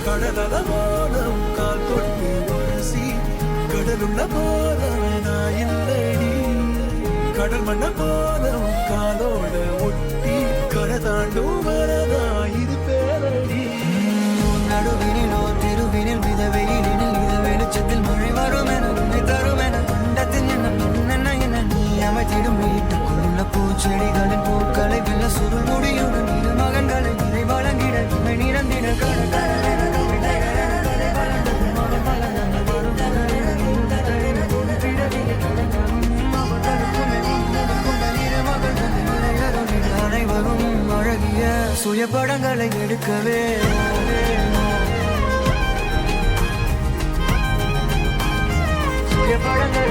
கடலல போலம் கால் தொட்டு உரசி கடலுள்ள போலம் நான் இல்லடி கடல் மண்ண போலம் காலோட ஒட்டி கரை தாண்டும் வரதா இது பேரடி நடுவினிலோ திருவினில் மித வெயிலினில் இத வெளிச்சத்தில் மழை வரும் என உன்னை தரும் என கண்டத்தில் என்ன நீ அமைத்திடும் வீட்டுக்குள்ள பூச்செடிகளின் பூக்களை வெள்ள சுருள் முடியுடன் இரு மகன்களை நிறை வழங்கிட இமை நிறந்திட அனைவரும் அழகிய சுய படங்களை எடுக்கவே படங்கள்